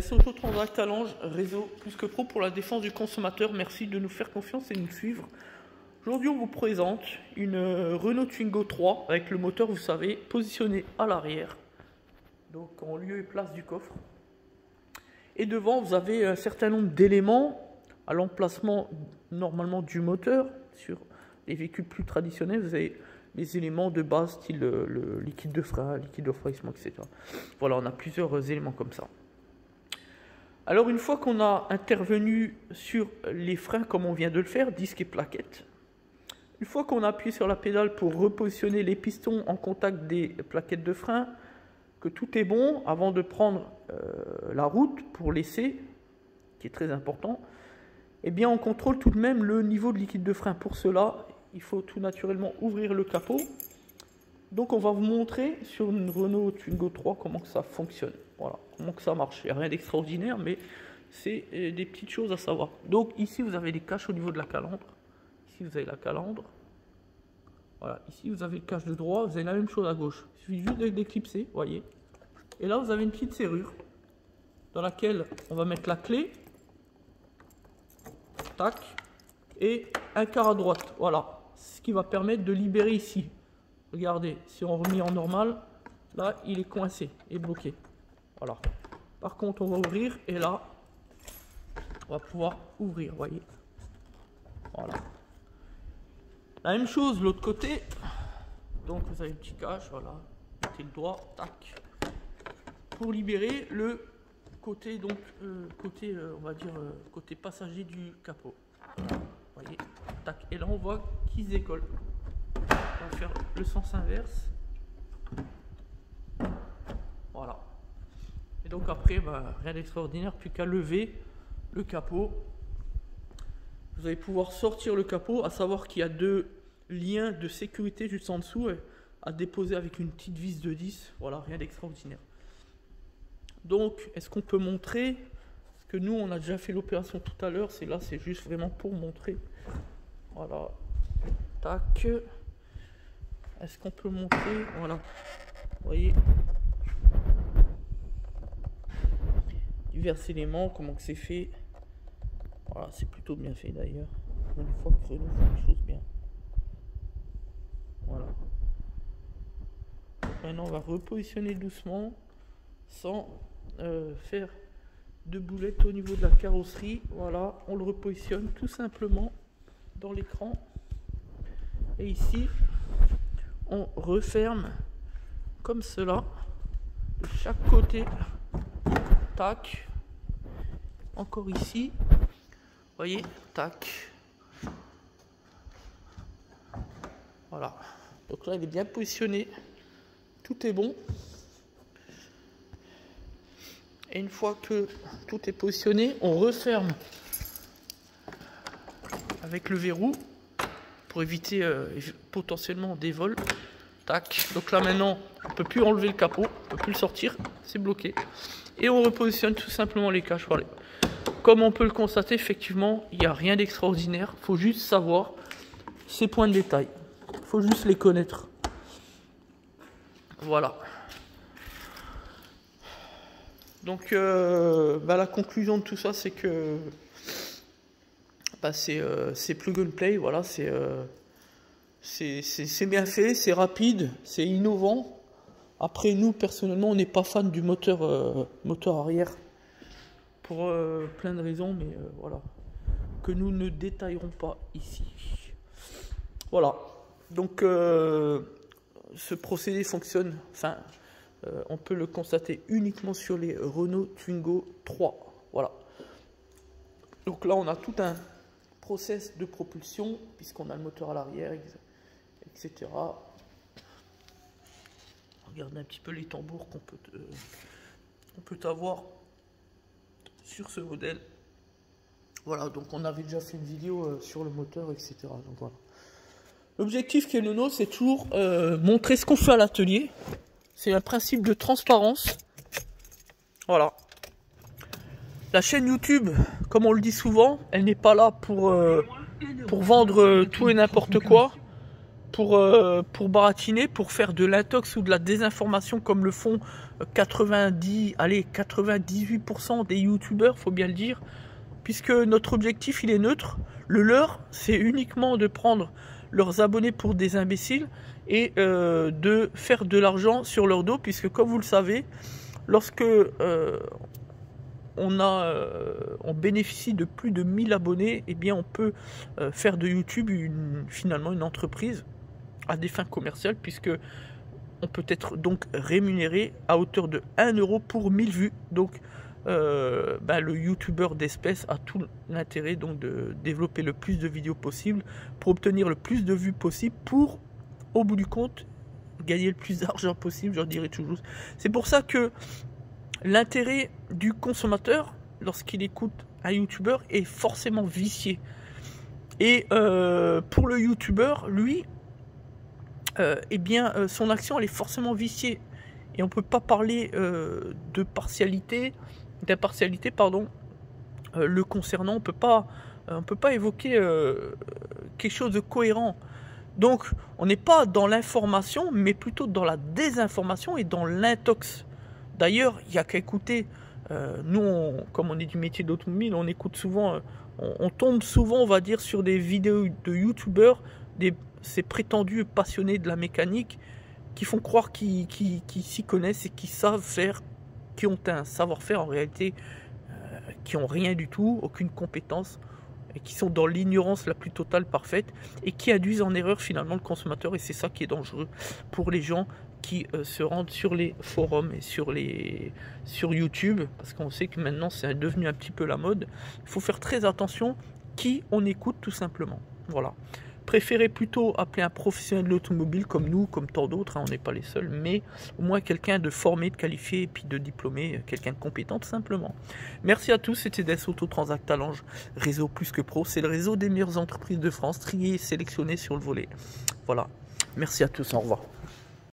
SO Autotransact Talange, réseau plus que pro pour la défense du consommateur. Merci de nous faire confiance et de nous suivre. Aujourd'hui, on vous présente une Renault Twingo 3 avec le moteur, vous savez, positionné à l'arrière, donc en lieu et place du coffre. Et devant, vous avez un certain nombre d'éléments à l'emplacement normalement du moteur. Sur les véhicules plus traditionnels, vous avez les éléments de base, style le liquide de frein, liquide de refroidissement, etc. Voilà, on a plusieurs éléments comme ça. Alors une fois qu'on a intervenu sur les freins comme on vient de le faire, disque et plaquettes, une fois qu'on a appuyé sur la pédale pour repositionner les pistons en contact des plaquettes de frein, que tout est bon, avant de prendre la route pour l'essai, qui est très important, eh bien on contrôle tout de même le niveau de liquide de frein. Pour cela, il faut tout naturellement ouvrir le capot. Donc on va vous montrer sur une Renault Twingo 3 comment que ça fonctionne. Voilà, comment que ça marche. Il n'y a rien d'extraordinaire, mais c'est des petites choses à savoir. Donc ici vous avez les caches au niveau de la calandre. Ici vous avez la calandre. Voilà, ici vous avez le cache de droit, vous avez la même chose à gauche. Il suffit juste de déclipser, voyez. Et là vous avez une petite serrure dans laquelle on va mettre la clé. Tac. Et un quart à droite. Voilà, ce qui va permettre de libérer ici. Regardez, si on remet en normal, là il est coincé et bloqué. Voilà. Par contre, on va ouvrir et là, on va pouvoir ouvrir, voyez. Voilà. La même chose de l'autre côté. Donc vous avez un petit cache, voilà. Mettez le doigt, tac. Pour libérer le côté, donc côté, on va dire côté passager du capot. Voilà. Voyez, tac. Et là on voit qu'ils décollent. On va faire le sens inverse. Voilà. Et donc après, rien d'extraordinaire, plus qu'à lever le capot. Vous allez pouvoir sortir le capot, à savoir qu'il y a deux liens de sécurité juste en dessous à déposer avec une petite vis de 10. Voilà, rien d'extraordinaire. Donc, est-ce qu'on peut montrer? Parce que nous, on a déjà fait l'opération tout à l'heure. C'est là, c'est juste vraiment pour montrer. Voilà. Tac. Est-ce qu'on peut montrer? Voilà. Vous voyez. Divers éléments, comment que c'est fait. Voilà, c'est plutôt bien fait d'ailleurs. Une fois que Renault fait les choses bien. Voilà. Donc maintenant, on va repositionner doucement sans faire de boulettes au niveau de la carrosserie. Voilà, on le repositionne tout simplement dans l'écran. Et ici, on referme comme cela de chaque côté. Tac. Encore ici. Voyez, tac. Voilà. Donc là, il est bien positionné. Tout est bon. Et une fois que tout est positionné, on referme avec le verrou pour éviter potentiellement des vols. Tac. Donc là maintenant, on ne peut plus enlever le capot, on ne peut plus le sortir, c'est bloqué. Et on repositionne tout simplement les caches. Voilà. Comme on peut le constater, effectivement, il n'y a rien d'extraordinaire. Il faut juste savoir ces points de détail. Il faut juste les connaître. Voilà. Donc, la conclusion de tout ça, c'est que c'est plug and play. Voilà, c'est bien fait, c'est rapide, c'est innovant. Après, nous, personnellement, on n'est pas fan du moteur arrière pour plein de raisons, mais voilà, que nous ne détaillerons pas ici. Voilà, donc ce procédé fonctionne, enfin, on peut le constater uniquement sur les Renault Twingo 3. Voilà. Donc là, on a tout un process de propulsion, puisqu'on a le moteur à l'arrière, etc. Regardez un petit peu les tambours qu'on peut avoir sur ce modèle. Voilà, donc on avait déjà fait une vidéo sur le moteur, etc. Donc voilà. L'objectif qui est le nôtre, c'est toujours montrer ce qu'on fait à l'atelier. C'est un principe de transparence. Voilà. La chaîne YouTube, comme on le dit souvent, elle n'est pas là pour vendre tout et n'importe quoi. pour baratiner, pour faire de l'intox ou de la désinformation comme le font 98% des youtubeurs, faut bien le dire, puisque notre objectif il est neutre. Le leur, c'est uniquement de prendre leurs abonnés pour des imbéciles et de faire de l'argent sur leur dos, puisque comme vous le savez, lorsque on bénéficie de plus de 1000 abonnés, eh bien on peut faire de YouTube finalement une entreprise à des fins commerciales, puisque on peut être donc rémunéré à hauteur de 1 euro pour 1000 vues. Donc le youtubeur d'espèce a tout l'intérêt donc de développer le plus de vidéos possible pour obtenir le plus de vues possible, pour au bout du compte gagner le plus d'argent possible, je dirais toujours. C'est pour ça que l'intérêt du consommateur lorsqu'il écoute un youtubeur est forcément vicié. Et pour le youtubeur, lui, son action elle est forcément viciée. Et on ne peut pas parler d'impartialité, le concernant. On peut pas évoquer quelque chose de cohérent. Donc, on n'est pas dans l'information, mais plutôt dans la désinformation et dans l'intox. D'ailleurs, il n'y a qu'à écouter. Nous, comme on est du métier d'automobile, on écoute souvent, on tombe souvent, on va dire, sur des vidéos de youtubeurs, ces prétendus passionnés de la mécanique, qui font croire qu'ils s'y connaissent et qui savent faire, qui ont un savoir-faire en réalité, qui n'ont rien du tout, aucune compétence, et qui sont dans l'ignorance la plus totale, parfaite, et qui induisent en erreur finalement le consommateur. Et c'est ça qui est dangereux pour les gens qui se rendent sur les forums et sur YouTube, parce qu'on sait que maintenant c'est devenu un petit peu la mode. Il faut faire très attention qui on écoute, tout simplement. Voilà. Préférez plutôt appeler un professionnel de l'automobile comme nous, comme tant d'autres, hein, on n'est pas les seuls, mais au moins quelqu'un de formé, de qualifié, et puis de diplômé, quelqu'un de compétent, tout simplement. Merci à tous, c'était DS Auto Transact Talange, réseau plus que pro, c'est le réseau des meilleures entreprises de France, triées et sélectionnées sur le volet. Voilà, merci à tous, au revoir.